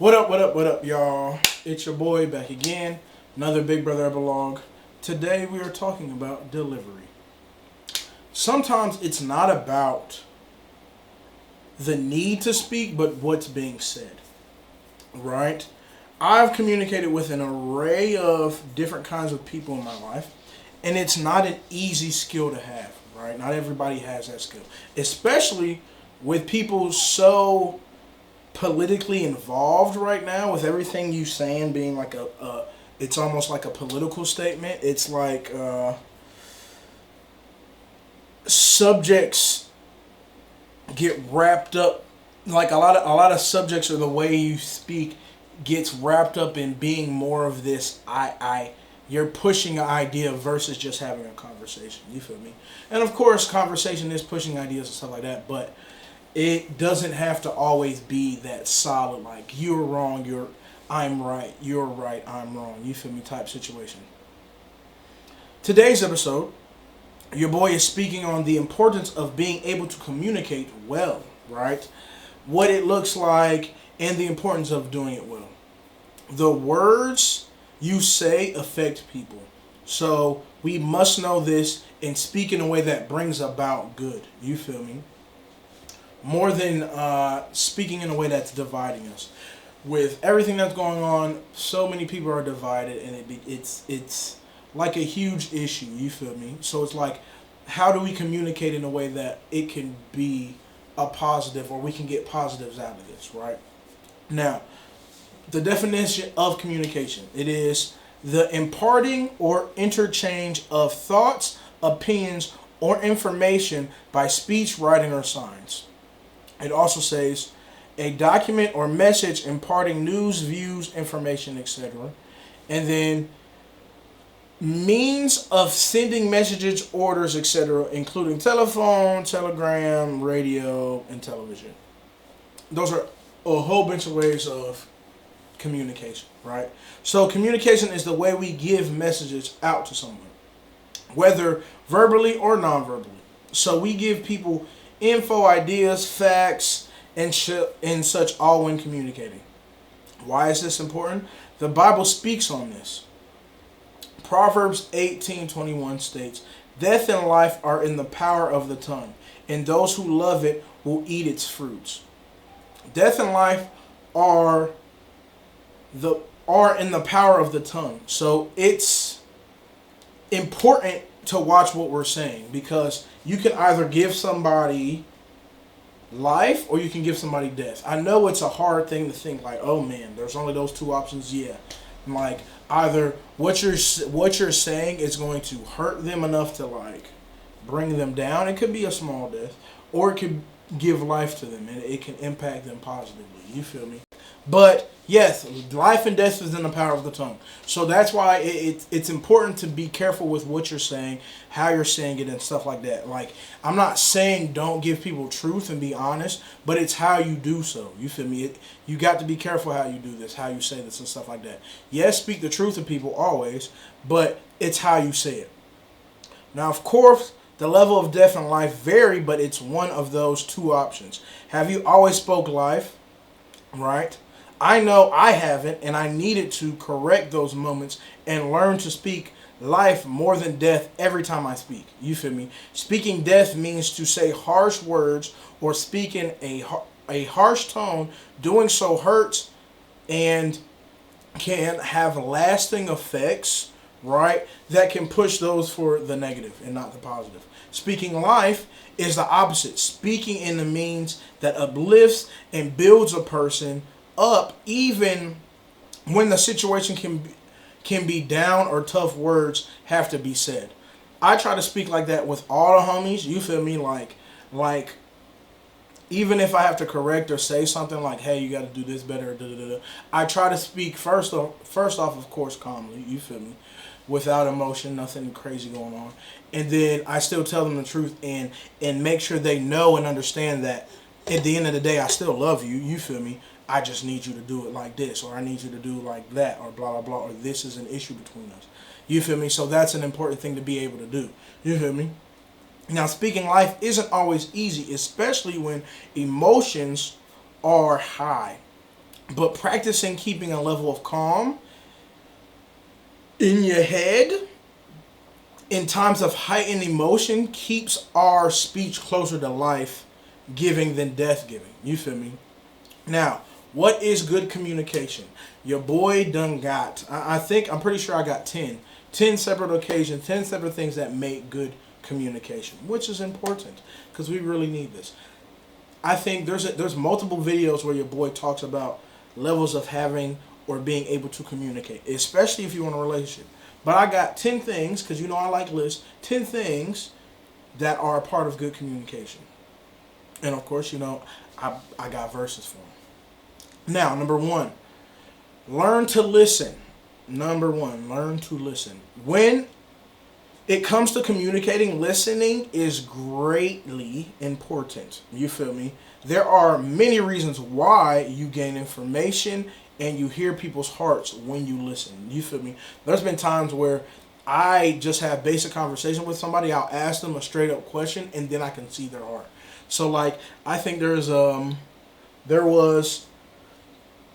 What up, y'all? It's your boy back again. Another Big Brother Epilogue. Today we are talking about delivery. Sometimes it's not about the need to speak, but what's being said. Right? I've communicated with an array of different kinds of people in my life, and it's not an easy skill to have, right? Not everybody has that skill, especially with people so politically involved right now, with everything you saying being like it's almost like a political statement. It's like subjects get wrapped up, like a lot of subjects, or the way you speak gets wrapped up in being more of this you're pushing an idea versus just having a conversation. You feel me? And of course conversation is pushing ideas and stuff like that, but it doesn't have to always be that solid, like you're wrong, I'm right, you're right, I'm wrong, you feel me, type situation. Today's episode, your boy is speaking on the importance of being able to communicate well, right? What it looks like and the importance of doing it well. The words you say affect people. So we must know this and speak in a way that brings about good. You feel me? More than speaking in a way that's dividing us. With everything that's going on, so many people are divided, and it's like a huge issue. You feel me? So it's like, how do we communicate in a way that it can be a positive, or we can get positives out of this, right? Now, the definition of communication, it is the imparting or interchange of thoughts, opinions, or information by speech, writing, or signs. It also says a document or message imparting news, views, information, etc. And then means of sending messages, orders, etc., including telephone, telegram, radio, and television. Those are a whole bunch of ways of communication, right? So communication is the way we give messages out to someone, whether verbally or non-verbally. So we give people info, ideas, facts, and such, all when communicating. Why is this important? The Bible speaks on this. Proverbs 18:21 states, "Death and life are in the power of the tongue, and those who love it will eat its fruits." Death and life are in the power of the tongue. So it's important to watch what we're saying, because you can either give somebody life or you can give somebody death. I know it's a hard thing to think, like, oh man, there's only those two options. Yeah, like either what you're saying is going to hurt them enough to like bring them down. It could be a small death, or it could give life to them and it can impact them positively. You feel me? But yes, life and death is in the power of the tongue. So that's why it's important to be careful with what you're saying, how you're saying it, and stuff like that. Like, I'm not saying don't give people truth and be honest, but it's how you do so. You feel me? You got to be careful how you do this, how you say this, and stuff like that. Yes, speak the truth to people always, but it's how you say it. Now, of course, the level of death and life vary, but it's one of those two options. Have you always spoke life? Right? I know I haven't, and I needed to correct those moments and learn to speak life more than death every time I speak. You feel me? Speaking death means to say harsh words or speak in a harsh tone. Doing so hurts and can have lasting effects, right? That can push those for the negative and not the positive. Speaking life is the opposite. Speaking in the means that uplifts and builds a person up, even when the situation can be down or tough words have to be said. I try to speak like that with all the homies. You feel me? Like even if I have to correct or say something like, hey, you got to do this better, I try to speak first off, of course, calmly. You feel me? Without emotion, nothing crazy going on. And then I still tell them the truth and make sure they know and understand that at the end of the day, I still love you. You feel me? I just need you to do it like this, or I need you to do like that, or blah, blah, blah, or this is an issue between us. You feel me? So that's an important thing to be able to do. You feel me? Now, speaking life isn't always easy, especially when emotions are high. But practicing keeping a level of calm in your head in times of heightened emotion keeps our speech closer to life giving than death giving. You feel me? Now, what is good communication? Your boy done got, I'm pretty sure I got 10 separate occasions, 10 separate things that make good communication, which is important because we really need this. I think there's multiple videos where your boy talks about levels of having or being able to communicate, especially if you want a relationship. But I got 10 things, because you know I like lists, 10 things that are a part of good communication. And of course, you know, I got verses for them. Now, number one, learn to listen. Number one, learn to listen. When it comes to communicating, listening is greatly important. You feel me? There are many reasons why you gain information and you hear people's hearts when you listen. You feel me? There's been times where I just have basic conversation with somebody. I'll ask them a straight up question and then I can see their heart. So like I think there was,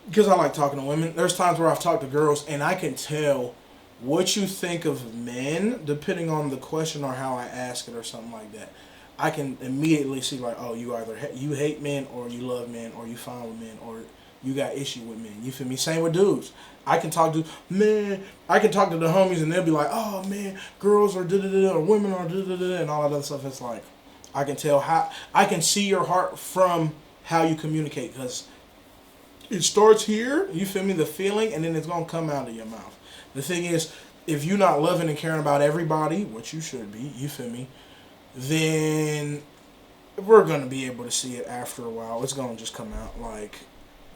because I like talking to women, there's times where I've talked to girls and I can tell what you think of men depending on the question or how I ask it or something like that. I can immediately see like, oh, you either you hate men or you love men or you fine with men or you got issue with men. You feel me? Same with dudes. I can talk to the homies and they'll be like, oh man, girls are da da da or women are da da da and all that other stuff. It's like I can tell how I can see your heart from how you communicate because it starts here. You feel me? The feeling, and then it's gonna come out of your mouth. The thing is, if you're not loving and caring about everybody, which you should be, you feel me, then we're going to be able to see it after a while. It's going to just come out. Like,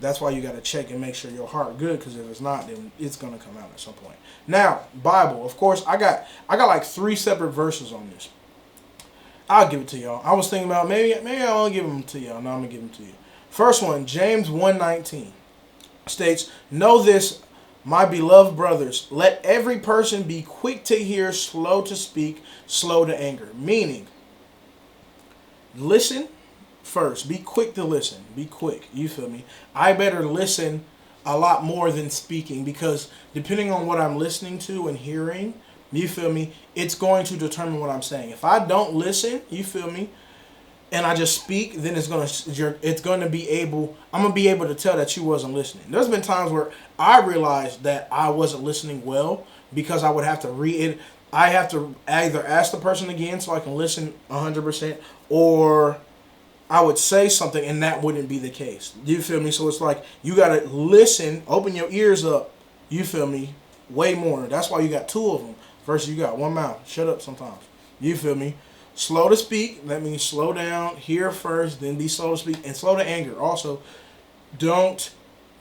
that's why you got to check and make sure your heart good, because if it's not, then it's going to come out at some point. Now, Bible. Of course, I got like 3 separate verses on this. I'll give it to y'all. I was thinking about maybe I won't give them to y'all. No, I'm going to give them to you. First one, James 1:19 states, know this, my beloved brothers, let every person be quick to hear, slow to speak, slow to anger. Meaning, listen first. Be quick to listen. Be quick. You feel me? I better listen a lot more than speaking because depending on what I'm listening to and hearing, you feel me, it's going to determine what I'm saying. If I don't listen, you feel me, and I just speak, then I'm gonna be able to tell that you wasn't listening. There's been times where I realized that I wasn't listening well because I would have to I have to either ask the person again so I can listen 100%, or I would say something and that wouldn't be the case. You feel me? So it's like you gotta listen, open your ears up. You feel me? Way more. That's why you got 2 of them versus you got 1 mouth. Shut up sometimes. You feel me? Slow to speak, that means slow down, hear first, then be slow to speak, and slow to anger. Also, don't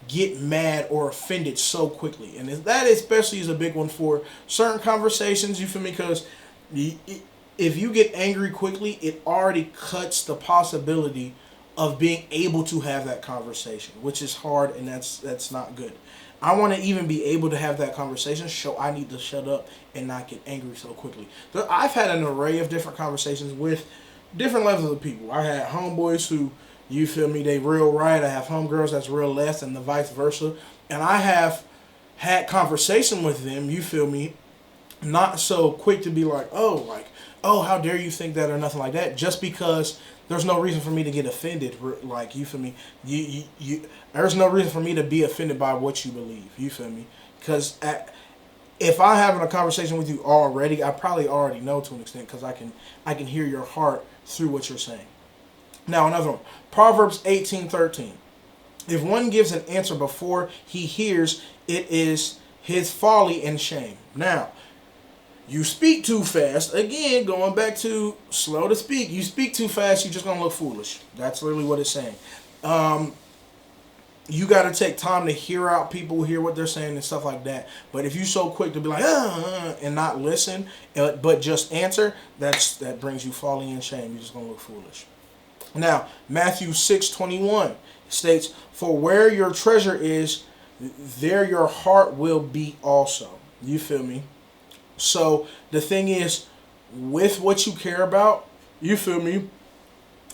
get mad or offended so quickly. And that especially is a big one for certain conversations, you feel me? Because if you get angry quickly, it already cuts the possibility of being able to have that conversation, which is hard, and that's not good. I want to even be able to have that conversation, so I need to shut up and not get angry so quickly. I've had an array of different conversations with different levels of people. I had homeboys who, you feel me, they real right. I have homegirls that's real left, and the vice versa. And I have had conversation with them, you feel me, not so quick to be like, oh, how dare you think that or nothing like that, just because there's no reason for me to get offended. Like, you feel me? There's no reason for me to be offended by what you believe. You feel me? Because if I'm having a conversation with you already, I probably already know to an extent because I can hear your heart through what you're saying. Now, another one. Proverbs 18:13. If one gives an answer before he hears, it is his folly and shame. Now, you speak too fast. Again, going back to slow to speak. You speak too fast, you're just going to look foolish. That's literally what it's saying. You got to take time to hear out people, hear what they're saying and stuff like that. But if you're so quick to be like, and not listen, but just answer, that brings you folly and shame. You're just going to look foolish. Now, Matthew 6:21 states, for where your treasure is, there your heart will be also. You feel me? So the thing is, with what you care about, you feel me,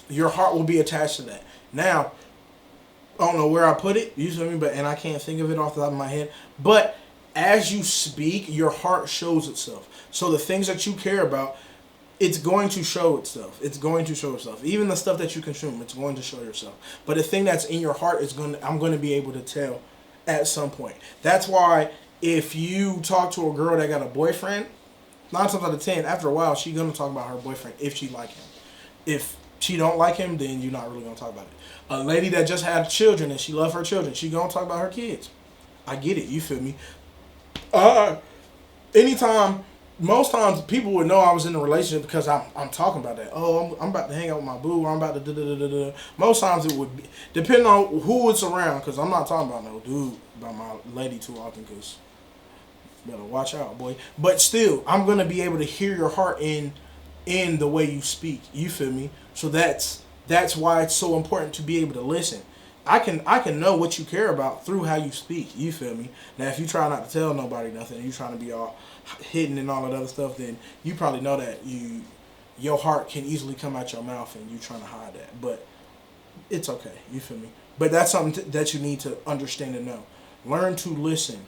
your heart will be attached to that. Now, I don't know where I put it. You feel me? But and I can't think of it off the top of my head. But as you speak, your heart shows itself. So the things that you care about, it's going to show itself. It's going to show itself. Even the stuff that you consume, it's going to show yourself. But the thing that's in your heart is I'm going to be able to tell at some point. That's why if you talk to a girl that got a boyfriend, 9 times out of 10, after a while, she's going to talk about her boyfriend if she like him. If she don't like him, then you're not really going to talk about it. A lady that just had children and she love her children, she going to talk about her kids. I get it. You feel me? Anytime, most times people would know I was in a relationship because I'm talking about that. Oh, I'm about to hang out with my boo. Or I'm about to da. Most times it would be, depending on who it's around, because I'm not talking about no dude, about my lady too often, because better watch out, boy. But still, I'm going to be able to hear your heart in the way you speak. You feel me? So that's why it's so important to be able to listen. I can know what you care about through how you speak. You feel me? Now, if you try not to tell nobody nothing, and you trying to be all hidden and all that other stuff, then you probably know that your heart can easily come out your mouth, and you trying to hide that. But it's okay. You feel me? But that's something that you need to understand and know. Learn to listen.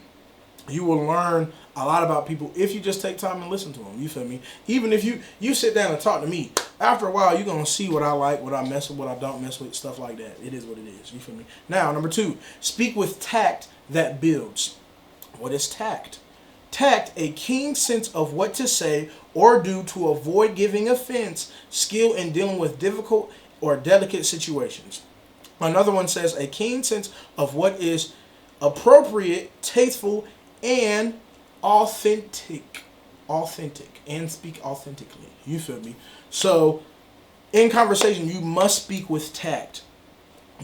You will learn a lot about people if you just take time and listen to them. You feel me? Even if you sit down and talk to me, after a while, you're going to see what I like, what I mess with, what I don't mess with, stuff like that. It is what it is. You feel me? Now, number 2, speak with tact that builds. What is tact? Tact, a keen sense of what to say or do to avoid giving offense, skill in dealing with difficult or delicate situations. Another one says a keen sense of what is appropriate, tasteful, and authentic and speak authentically. You feel me? So in conversation, you must speak with tact.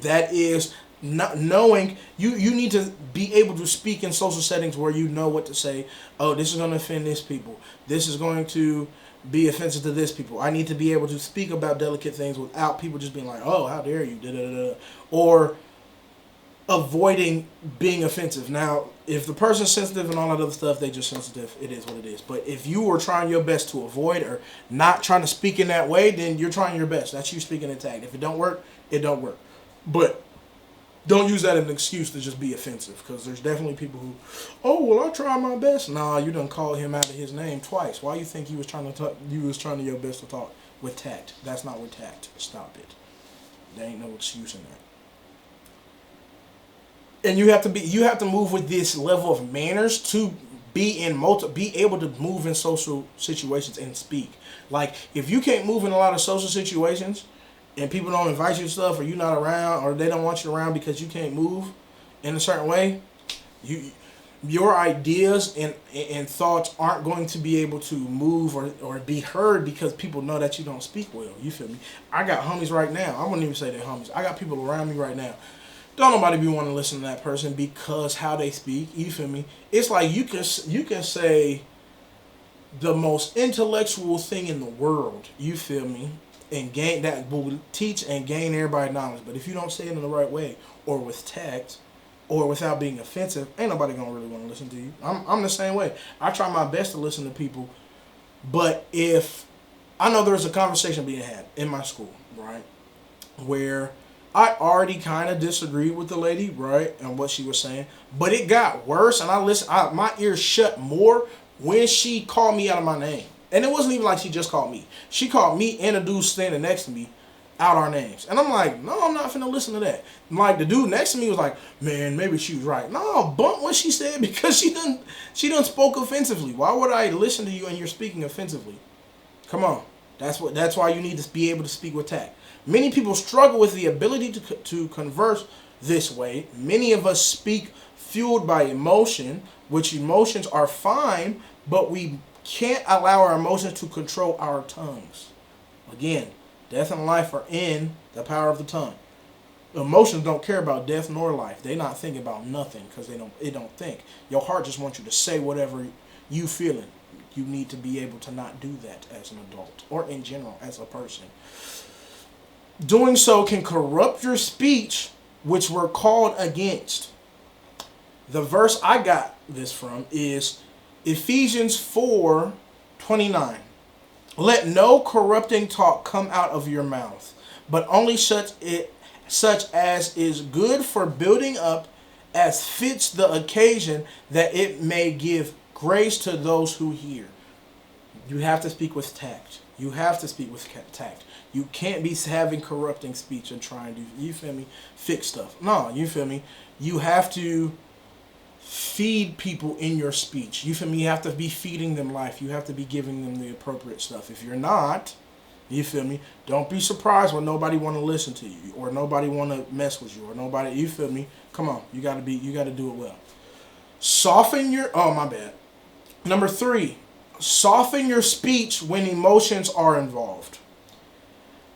That is not knowing you need to be able to speak in social settings where you know what to say. Oh, this is going to offend this people. This is going to be offensive to this people. I need to be able to speak about delicate things without people just being like, oh, how dare you, da da da, or avoiding being offensive. Now, if the person's sensitive and all that other stuff, they just sensitive. It is what it is. But if you are trying your best to avoid or not trying to speak in that way, then you're trying your best. That's you speaking in tact. If it don't work, it don't work. But don't use that as an excuse to just be offensive, because there's definitely people who, oh, well, I tried my best. Nah, you done called him out of his name twice. Why you think you was trying to talk? You was trying to your best to talk with tact. That's not with tact. Stop it. There ain't no excuse in that. And you have to move with this level of manners to be able to move in social situations and speak. Like, if you can't move in a lot of social situations and people don't invite you to stuff, or you're not around, or they don't want you around because you can't move in a certain way, your ideas and thoughts aren't going to be able to move or be heard, because people know that you don't speak well. You feel me? I got homies right now. I wouldn't even say they're homies. I got people around me right now. Don't nobody be wanting to listen to that person because how they speak. You feel me? It's like you can say the most intellectual thing in the world. You feel me? And gain that will teach and gain everybody knowledge. But if you don't say it in the right way, or with tact, or without being offensive, ain't nobody gonna really want to listen to you. I'm the same way. I try my best to listen to people, but if I know there's a conversation being had in my school, right, where I already kind of disagreed with the lady, right, and what she was saying, but it got worse, and my ears shut more when she called me out of my name. And it wasn't even like she just called me. She called me and a dude standing next to me out our names. And I'm like, no, I'm not finna listen to that. And like, the dude next to me was like, man, maybe she was right. No, bump what she said, because she done spoke offensively. Why would I listen to you and you're speaking offensively? Come on. That's why you need to be able to speak with tact. Many people struggle with the ability to converse this way. Many of us speak fueled by emotion, which emotions are fine, but we can't allow our emotions to control our tongues. Again, death and life are in the power of the tongue. Emotions don't care about death nor life. They not thinking about nothing, because it don't think. Your heart just wants you to say whatever you feeling. You need to be able to not do that as an adult, or in general as a person. Doing so can corrupt your speech, which we're called against. The verse I got this from is Ephesians 4:29. Let no corrupting talk come out of your mouth, but only such such as is good for building up, as fits the occasion, that it may give grace to those who hear. You have to speak with tact. You have to speak with tact. You can't be having corrupting speech and trying to, you feel me, fix stuff. No, you feel me? You have to feed people in your speech. You feel me? You have to be feeding them life. You have to be giving them the appropriate stuff. If you're not, you feel me, don't be surprised when nobody want to listen to you, or nobody want to mess with you, or nobody, you feel me? Come on, you got to do it well. Soften your, oh my bad. Number 3, soften your speech when emotions are involved.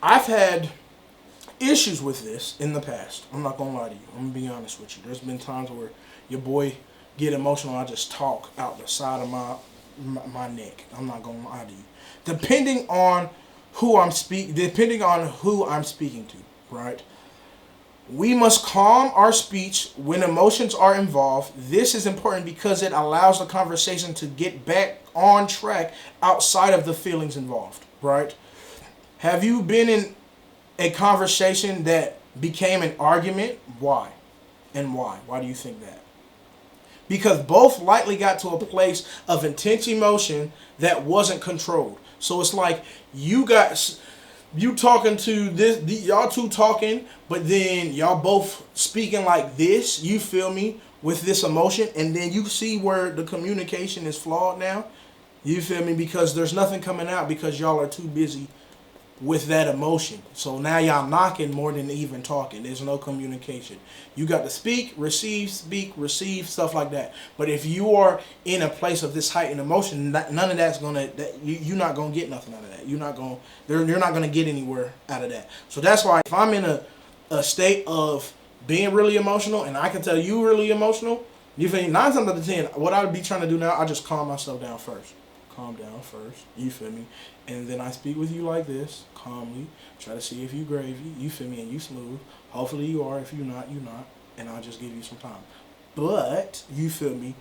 I've had issues with this in the past. I'm not going to lie to you. I'm going to be honest with you. There's been times where your boy get emotional. I just talk out the side of my neck. I'm not going to lie to you. Depending on who I'm speaking to, right? We must calm our speech when emotions are involved. This is important because it allows the conversation to get back on track outside of the feelings involved, right? Have you been in a conversation that became an argument? Why? And why? Why do you think that? Because both likely got to a place of intense emotion that wasn't controlled. So it's like you talking to this, y'all two talking, but then y'all both speaking like this, you feel me, with this emotion, and then you see where the communication is flawed now, you feel me, because there's nothing coming out because y'all are too busy with that emotion. So now y'all knocking more than even talking. There's no communication. You got to speak, receive, stuff like that. But if you are in a place of this heightened emotion, none of that's gonna. You're not gonna get nothing out of that. You're not gonna get anywhere out of that. So that's why if I'm in a state of being really emotional, and I can tell you really emotional, you feel me? 9 times out of 10, what I would be trying to do now, I just calm myself down first. Calm down first, you feel me? And then I speak with you like this, calmly, try to see if you gravy, you feel me, and you smooth. Hopefully you are. If you're not, you're not. And I'll just give you some time. But, you feel me,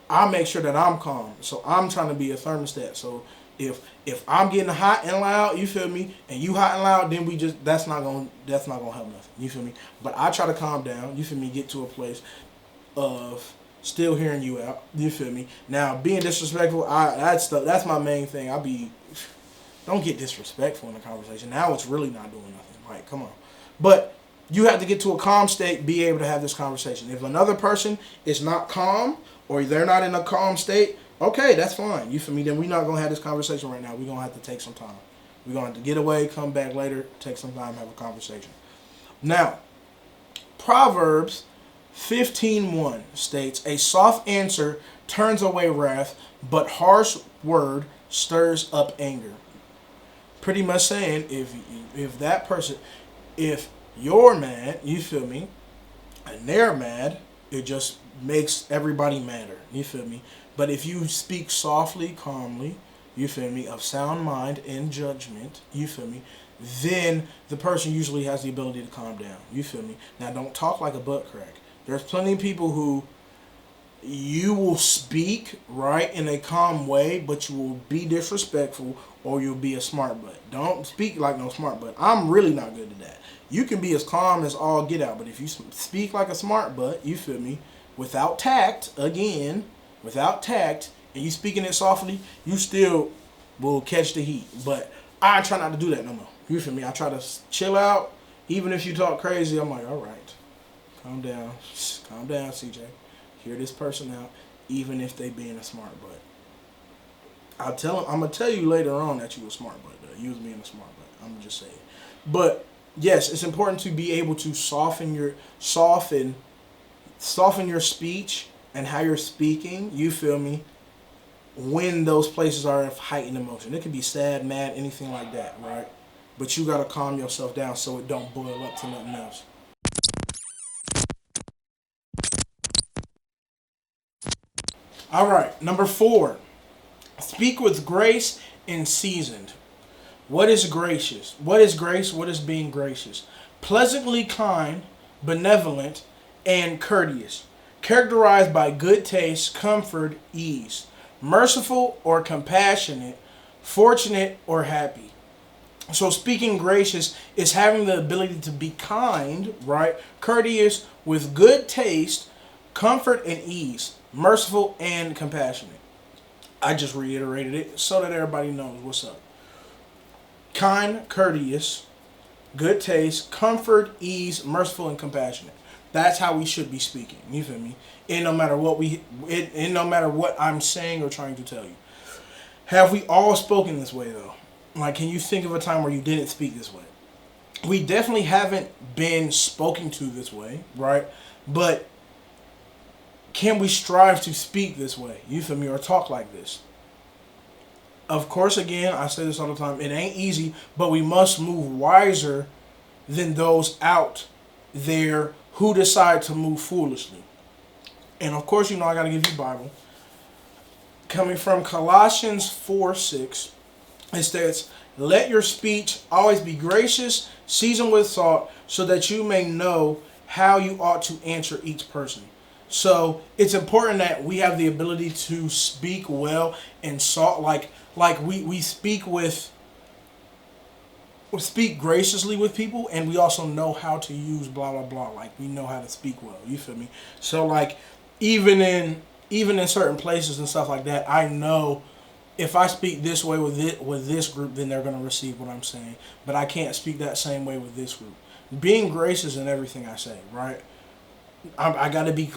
I make sure that I'm calm. So I'm trying to be a thermostat. So if I'm getting hot and loud, you feel me, and you hot and loud, then that's not gonna help nothing. You feel me? But I try to calm down, you feel me, get to a place of still hearing you out, you feel me? Now, being disrespectful, that's my main thing. Don't get disrespectful in the conversation. Now it's really not doing nothing. Like, come on. But you have to get to a calm state, be able to have this conversation. If another person is not calm, or they're not in a calm state, okay, that's fine. You feel me? Then we're not going to have this conversation right now. We're going to have to take some time. We're going to have to get away, come back later, take some time, have a conversation. Now, Proverbs 15:1 states, a soft answer turns away wrath, but harsh word stirs up anger. Pretty much saying, if that person, if you're mad, you feel me, and they're mad, it just makes everybody madder, you feel me? But if you speak softly, calmly, you feel me, of sound mind and judgment, you feel me, then the person usually has the ability to calm down, you feel me? Now, don't talk like a butt crack. There's plenty of people who you will speak right in a calm way, but you will be disrespectful, or you'll be a smart butt. Don't speak like no smart butt. I'm really not good at that. You can be as calm as all get out, but if you speak like a smart butt, you feel me, without tact, and you speaking it softly, you still will catch the heat. But I try not to do that no more. You feel me? I try to chill out. Even if you talk crazy, I'm like, all right. Calm down, CJ. Hear this person out, even if they being a smart butt. I'm gonna tell you later on that you a smart butt. You was being a smart butt. I'm just saying. But yes, it's important to be able to soften your speech and how you're speaking. You feel me? When those places are of heightened emotion, it could be sad, mad, anything like that, right? But you gotta calm yourself down so it don't boil up to nothing else. All right, number 4. Speak with grace and seasoned. What is gracious? What is grace? What is being gracious? Pleasantly kind, benevolent, and courteous. Characterized by good taste, comfort, ease. Merciful or compassionate, fortunate or happy. So speaking gracious is having the ability to be kind, right? Courteous, with good taste, comfort and ease, merciful and compassionate. I just reiterated it so that everybody knows what's up. Kind, courteous, good taste, comfort, ease, merciful, and compassionate. That's how we should be speaking. You feel me? And no matter what no matter what I'm saying or trying to tell you. Have we all spoken this way though? Like, can you think of a time where you didn't speak this way? We definitely haven't been spoken to this way, right? But can we strive to speak this way? You feel me? Or talk like this? Of course, again, I say this all the time. It ain't easy, but we must move wiser than those out there who decide to move foolishly. And of course, I got to give you Bible. Coming from Colossians 4:6, it states, "Let your speech always be gracious, seasoned with salt, so that you may know how you ought to answer each person." So it's important that we have the ability to speak well and salt, like we speak speak graciously with people, and we also know how to use blah blah blah. Like, we know how to speak well. You feel me? So like even in certain places and stuff like that, I know if I speak this way with this group, then they're going to receive what I'm saying. But I can't speak that same way with this group. Being gracious in everything I say, right? I got to be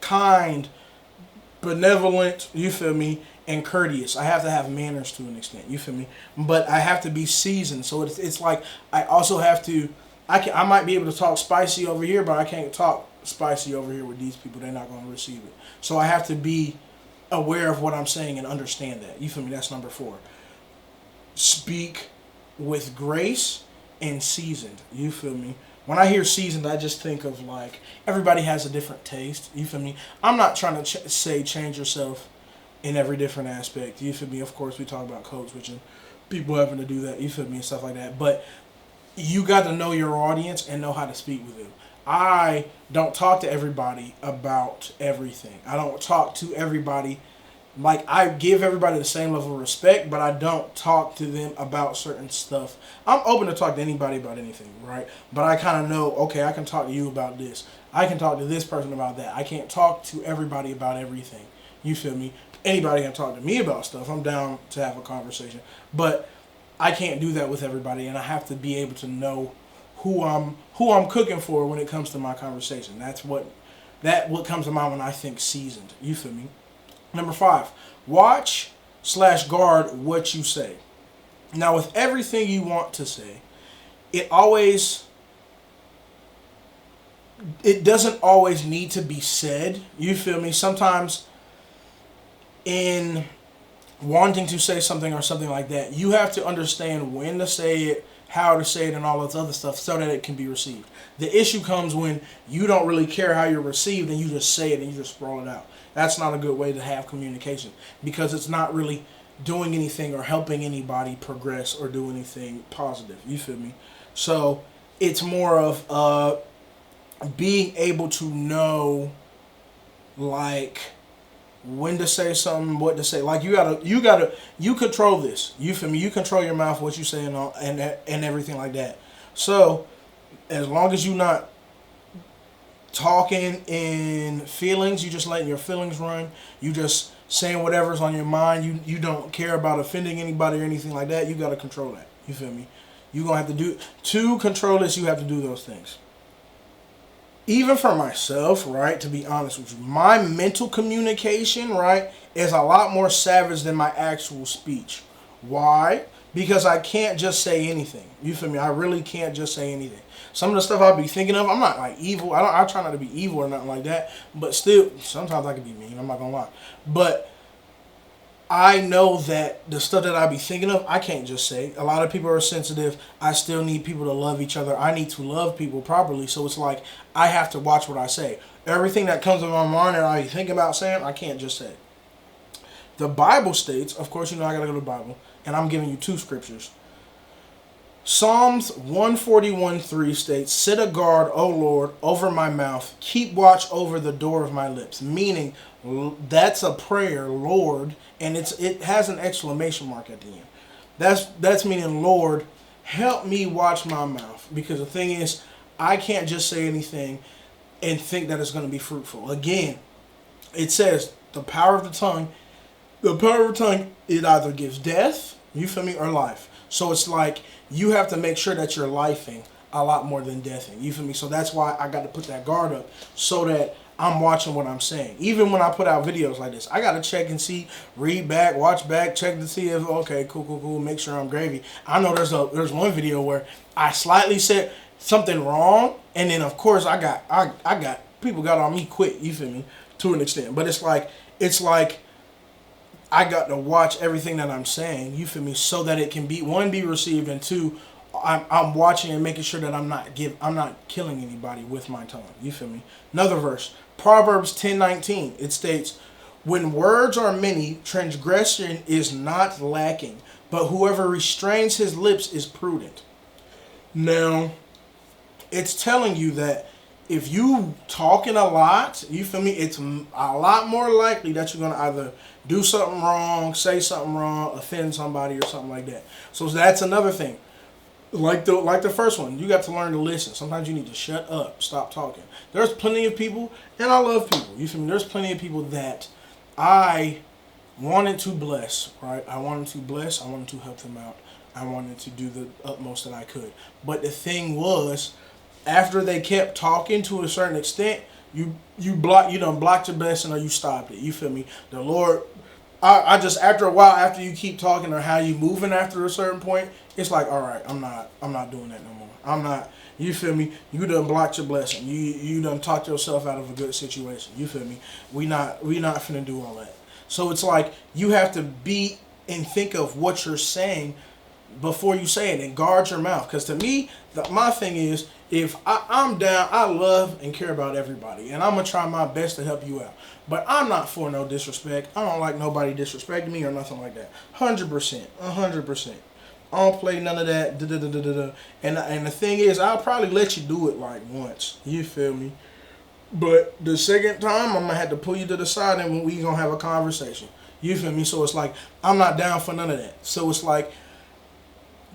kind, benevolent, you feel me, and courteous. I have to have manners to an extent, you feel me? But I have to be seasoned. So it's like I also have to, I might be able to talk spicy over here, but I can't talk spicy over here with these people. They're not going to receive it. So I have to be aware of what I'm saying and understand that. You feel me? That's number 4. Speak with grace and seasoned. You feel me? When I hear seasoned, I just think of like everybody has a different taste. You feel me? I'm not trying to say change yourself in every different aspect. You feel me? Of course, we talk about code switching, people having to do that. You feel me? And stuff like that. But you got to know your audience and know how to speak with them. I don't talk to everybody about everything. I don't talk to everybody. Like, I give everybody the same level of respect, but I don't talk to them about certain stuff. I'm open to talk to anybody about anything, right? But I kind of know, okay, I can talk to you about this. I can talk to this person about that. I can't talk to everybody about everything. You feel me? Anybody can talk to me about stuff. I'm down to have a conversation. But I can't do that with everybody, and I have to be able to know who I'm cooking for when it comes to my conversation. That's what comes to mind when I think seasoned. You feel me? Number 5, watch/guard what you say. Now, with everything you want to say, it doesn't always need to be said. You feel me? Sometimes in wanting to say something or something like that, you have to understand when to say it, how to say it, and all this other stuff so that it can be received. The issue comes when you don't really care how you're received and you just say it and you just sprawl it out. That's not a good way to have communication, because it's not really doing anything or helping anybody progress or do anything positive. You feel me? So it's more of being able to know, like, when to say something, what to say. Like, you control this. You feel me? You control your mouth, what you say, and everything like that. So as long as you're not talking in feelings, you just letting your feelings run, you just saying whatever's on your mind, you don't care about offending anybody or anything like that, you got to control that. You feel me? You're going to have to control this, you have to do those things. Even for myself, right, to be honest with you, my mental communication, right, is a lot more savage than my actual speech. Why? Because I can't just say anything. You feel me? I really can't just say anything. Some of the stuff I'll be thinking of, I'm not like evil. I try not to be evil or nothing like that. But still, sometimes I can be mean. I'm not going to lie. But I know that the stuff that I be thinking of, I can't just say. A lot of people are sensitive. I still need people to love each other. I need to love people properly. So it's like I have to watch what I say. Everything that comes to my mind and I think about saying, I can't just say. The Bible states, of course, I got to go to the Bible. And I'm giving you 2 scriptures. Psalms 141:3 states, "Set a guard, O Lord, over my mouth. Keep watch over the door of my lips." Meaning, that's a prayer, Lord, and it has an exclamation mark at the end. That's meaning, Lord, help me watch my mouth, because the thing is, I can't just say anything and think that it's going to be fruitful. Again, it says the power of the tongue. The power of the tongue, it either gives death, you feel me, or life. So it's like you have to make sure that you're lifing a lot more than deathing. You feel me? So that's why I got to put that guard up so that I'm watching what I'm saying. Even when I put out videos like this, I got to check and see, read back, watch back, check to see if, okay, cool, make sure I'm gravy. I know there's one video where I slightly said something wrong, and then of course I got people got on me quick, you feel me, to an extent. But it's like I got to watch everything that I'm saying, you feel me, so that it can be, one, be received, and two, I'm watching and making sure that I'm not killing anybody with my tongue. You feel me? Another verse, Proverbs 10:19. It states, "When words are many, transgression is not lacking, but whoever restrains his lips is prudent." Now, it's telling you that if you talking a lot, you feel me, it's a lot more likely that you're gonna either do something wrong, say something wrong, offend somebody, or something like that. So that's another thing. Like the first one, you got to learn to listen. Sometimes you need to shut up, stop talking. There's plenty of people, and I love people. You feel me? There's plenty of people that I wanted to bless, right? I wanted to bless. I wanted to help them out. I wanted to do the utmost that I could. But the thing was, after they kept talking to a certain extent, you done blocked your blessing, or you stopped it. You feel me? The Lord, I just, after a while, after you keep talking or how you moving after a certain point, it's like, all right, I'm not doing that no more. I'm not. You feel me? You done blocked your blessing. You done talked yourself out of a good situation. You feel me? We not finna do all that. So it's like you have to be and think of what you're saying before you say it, and guard your mouth. Because to me, my thing is, if I'm down, I love and care about everybody, and I'm gonna try my best to help you out. But I'm not for no disrespect. I don't like nobody disrespecting me or nothing like that. 100%, 100%. I don't play none of that. And the thing is, I'll probably let you do it like once. You feel me? But the second time, I'm gonna have to pull you to the side, and we gonna have a conversation. You feel me? So it's like I'm not down for none of that. So it's like,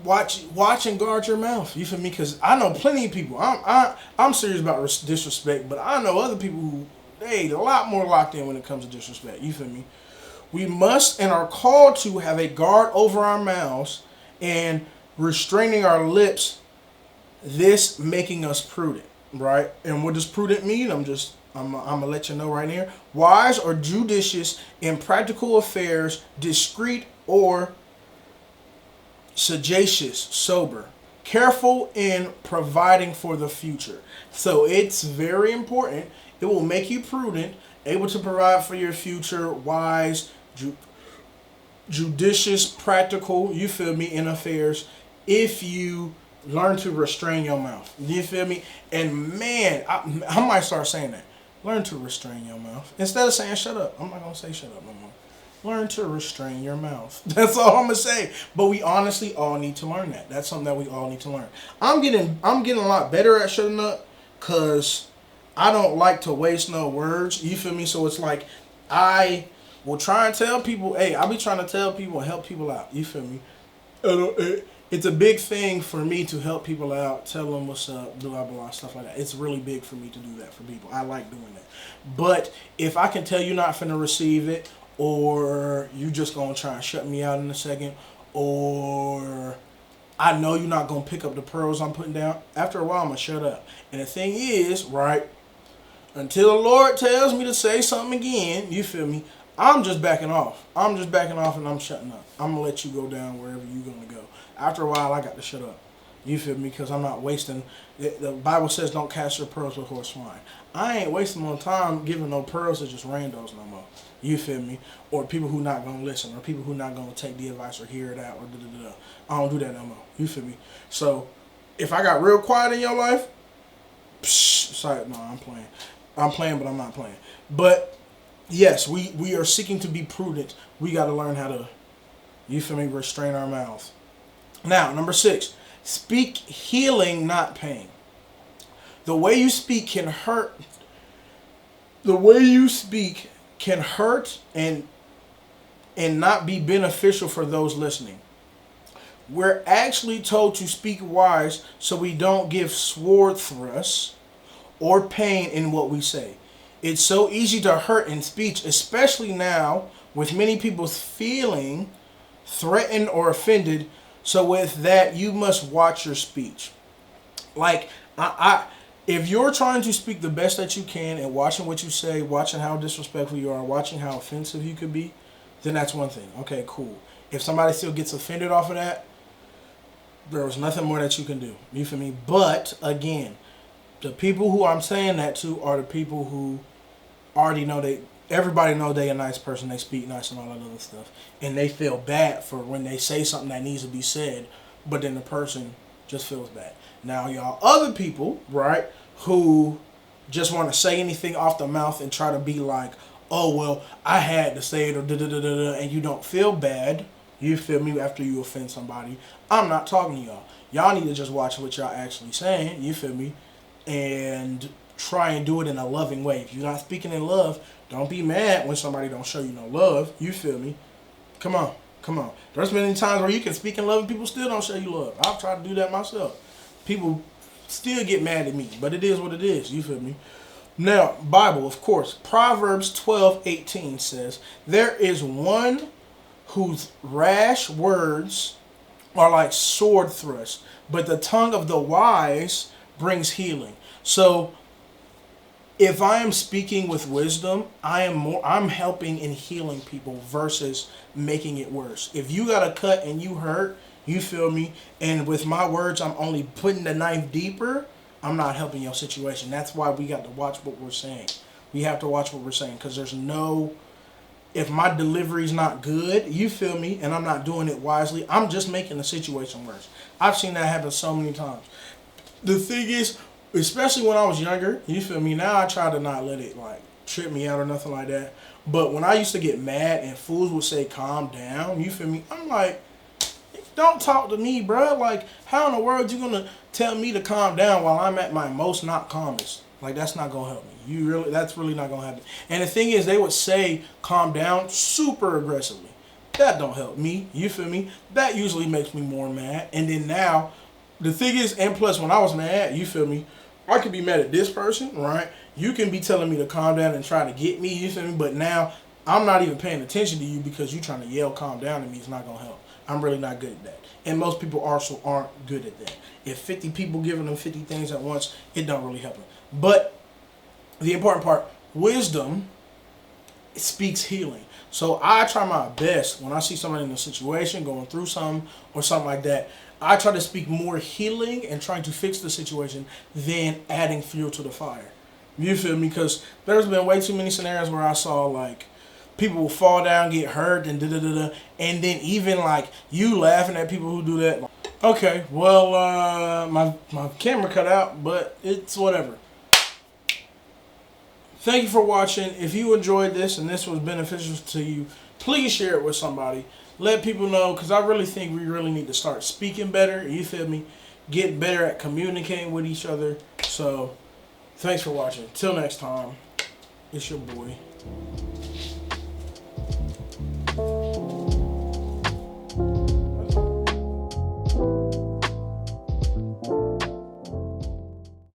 watch and guard your mouth. You feel me? Because I know plenty of people. I'm serious about disrespect, but I know other people who they a lot more locked in when it comes to disrespect. You feel me? We must and are called to have a guard over our mouths and restraining our lips. This making us prudent, right? And what does prudent mean? I'm gonna let you know right here. Wise or judicious in practical affairs, discreet or sagacious, sober, careful in providing for the future. So it's very important. It will make you prudent, able to provide for your future, wise, judicious, practical, you feel me, in affairs, if you learn to restrain your mouth. You feel me? And man, I might start saying that. Learn to restrain your mouth. Instead of saying shut up, I'm not going to say shut up no more. Learn to restrain your mouth. That's all I'm gonna say. But we honestly all need to learn that. That's something that we all need to learn. I'm getting a lot better at shutting up, cause I don't like to waste no words. You feel me? So it's like I will try and tell people, hey, I'll be trying to tell people and help people out. You feel me? It's a big thing for me to help people out, tell them what's up, blah, blah, stuff like that. It's really big for me to do that for people. I like doing that. But if I can tell you're not finna receive it, or you just gonna try and shut me out in a second, or I know you're not gonna pick up the pearls I'm putting down, after a while I'm gonna shut up. And the thing is, right, until the Lord tells me to say something again, you feel me, I'm just backing off. I'm just backing off and I'm shutting up. I'm gonna let you go down wherever you're gonna go. After a while, I got to shut up. You feel me? Because I'm not wasting. The Bible says don't cast your pearls before swine. I ain't wasting no time giving no pearls to just randos no more. You feel me? Or people who not gonna listen, or people who not gonna take the advice or hear it out, or da. I don't do that no more. You feel me? So if I got real quiet in your life, sorry, no, I'm playing. I'm playing, but I'm not playing. But yes, we are seeking to be prudent. We got to learn how to, you feel me, restrain our mouths. Now, number 6, speak healing, not pain. The way you speak can hurt. The way you speak can hurt and not be beneficial for those listening. We're actually told to speak wise so we don't give sword thrusts or pain in what we say. It's so easy to hurt in speech, especially now with many people feeling threatened or offended. So with that, you must watch your speech. Like if you're trying to speak the best that you can and watching what you say, watching how disrespectful you are, watching how offensive you could be, then that's one thing. Okay, cool. If somebody still gets offended off of that, there was nothing more that you can do. You feel me? But again, the people who I'm saying that to are the people who already know everybody know they a nice person, they speak nice and all that other stuff. And they feel bad for when they say something that needs to be said, but then the person just feels bad. Now y'all other people, right, who just want to say anything off the mouth and try to be like, oh well, I had to say it or da da da da, and you don't feel bad. You feel me? After you offend somebody, I'm not talking to y'all. Y'all need to just watch what y'all actually saying. You feel me? And try and do it in a loving way. If you're not speaking in love, don't be mad when somebody don't show you no love. You feel me? Come on. There's many times where you can speak in love and people still don't show you love. I've tried to do that myself. People still get mad at me, but it is what it is. You feel me? Now, Bible, of course. Proverbs 12:18 says, there is one whose rash words are like sword thrusts, but the tongue of the wise brings healing. So if I am speaking with wisdom, I'm helping and healing people versus making it worse. If you got a cut and you hurt, you feel me, and with my words I'm only putting the knife deeper, I'm not helping your situation. That's why we got to watch what we're saying. We have to watch what we're saying, because if my delivery's not good, you feel me, and I'm not doing it wisely, I'm just making the situation worse. I've seen that happen so many times. The thing is, especially when I was younger, you feel me, now I try to not let it like trip me out or nothing like that. But when I used to get mad and fools would say calm down, you feel me, I'm like, don't talk to me, bro. Like, how in the world you gonna tell me to calm down while I'm at my most not calmest? Like, that's not gonna help me. That's really not gonna happen. And the thing is, they would say calm down super aggressively. That don't help me. You feel me? That usually makes me more mad. And then now, the thing is, and plus when I was mad, you feel me, I could be mad at this person, right? You can be telling me to calm down and try to get me, you feel me? But now I'm not even paying attention to you because you trying to yell calm down at me. It's not gonna help. I'm really not good at that. And most people also aren't good at that. If 50 people giving them 50 things at once, it don't really help them. But the important part, wisdom speaks healing. So I try my best when I see somebody in a situation going through something or something like that, I try to speak more healing and trying to fix the situation than adding fuel to the fire. You feel me? Because there's been way too many scenarios where I saw like people will fall down, get hurt, and da-da-da-da. And then even like you laughing at people who do that. Okay, well, my camera cut out, but it's whatever. Thank you for watching. If you enjoyed this and this was beneficial to you, please share it with somebody. Let people know, because I really think we really need to start speaking better. You feel me? Get better at communicating with each other. So, thanks for watching. Till next time, it's your boy.